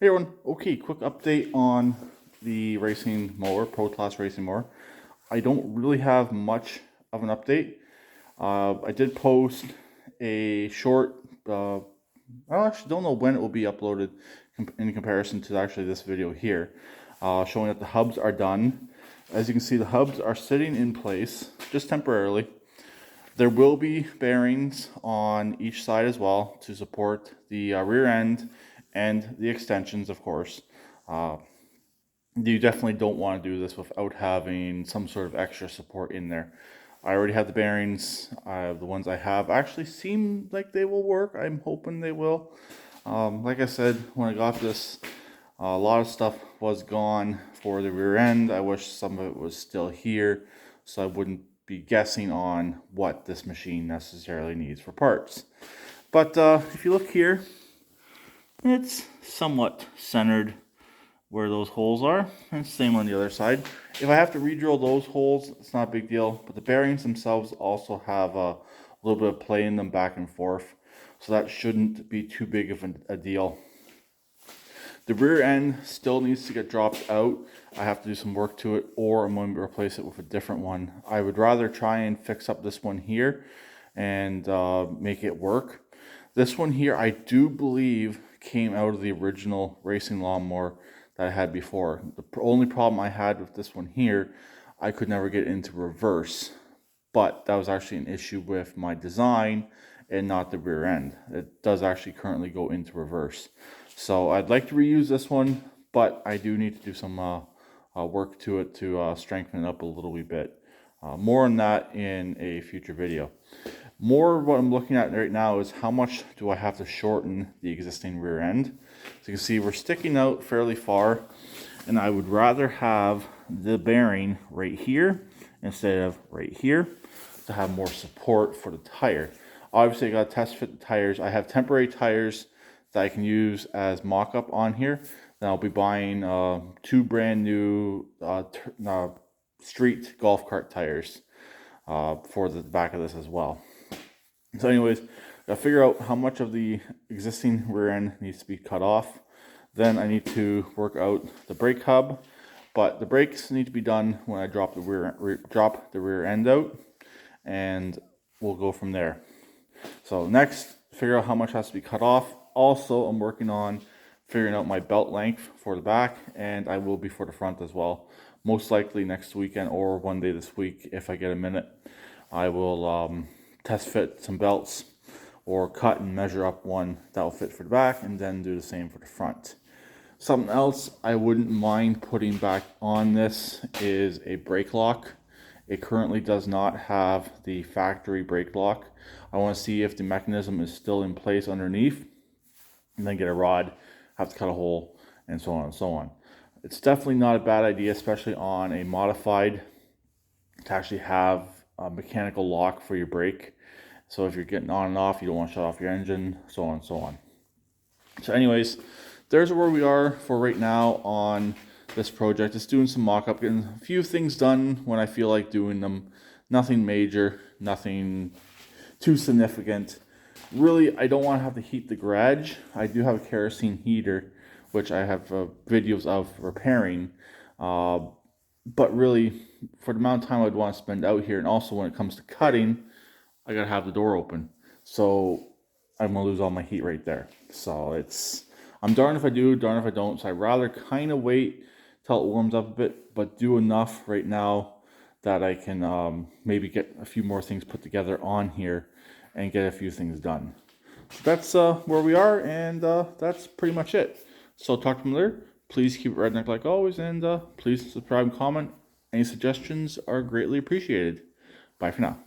Hey everyone, okay, quick update on the racing mower, Pro Class racing mower. I don't really have much of an update. I did post a short, I actually don't know when it will be uploaded in comparison to actually this video here, showing that the hubs are done. As you can see, the hubs are sitting in place, just temporarily. There will be bearings on each side as well to support the rear end and the extensions, of course. You definitely don't want to do this without having some sort of extra support in there. I already have the bearings. The ones I have actually seem like they will work. I'm hoping they will. Like I said, when I got this, a lot of stuff was gone for the rear end. I wish some of it was still here, so I wouldn't be guessing on what this machine necessarily needs for parts. But if you look here, it's somewhat centered where those holes are, and same on the other side. If I have to re-drill those holes, it's not a big deal, but the bearings themselves also have a little bit of play in them back and forth, so that shouldn't be too big of a deal. The rear end still needs to get dropped out. I have to do some work to it, or I'm going to replace it with a different one. I would rather try and fix up this one here and make it work. This one here, I do believe, came out of the original racing lawnmower that I had before. The only problem I had with this one here, I could never get into reverse, but that was actually an issue with my design and not the rear end. It does actually currently go into reverse. So I'd like to reuse this one, but I do need to do some work to it to strengthen it up a little wee bit. More on that in a future video. More what I'm looking at right now is how much do I have to shorten the existing rear end. So you can see we're sticking out fairly far, and I would rather have the bearing right here instead of right here to have more support for the tire. Obviously I got to test fit the tires. I have temporary tires that I can use as mock-up on here. Then I'll be buying 2 brand new street golf cart tires for the back of this as well. So anyways, gotta figure out how much of the existing rear end needs to be cut off. Then I need to work out the brake hub, but the brakes need to be done when I drop the rear end out, and we'll go from there. So next, figure out how much has to be cut off. Also, I'm working on figuring out my belt length for the back, and I will be for the front as well. Most likely next weekend or one day this week, if I get a minute, I will test fit some belts or cut and measure up one that will fit for the back, and then do the same for the front. Something else I wouldn't mind putting back on this is a brake lock. It currently does not have the factory brake lock. I want to see if the mechanism is still in place underneath, and then get a rod, have to cut a hole, and so on and so on. It's definitely not a bad idea, especially on a modified, to actually have a mechanical lock for your brake. So if you're getting on and off, you don't want to shut off your engine, so on and so on. So anyways, there's where we are for right now on this project. Just doing some mock-up, getting a few things done when I feel like doing them. Nothing major, nothing too significant. Really, I don't want to have to heat the garage. I do have a kerosene heater, which I have videos of repairing. But really, for the amount of time I'd want to spend out here, and also when it comes to cutting, I gotta have the door open. So I'm gonna lose all my heat right there. So I'm darned if I do, darned if I don't. So I'd rather kind of wait till it warms up a bit, but do enough right now that I can maybe get a few more things put together on here and get a few things done. So that's where we are, and that's pretty much it. So talk to me later. Please keep it redneck like always, and please subscribe and comment. Any suggestions are greatly appreciated. Bye for now.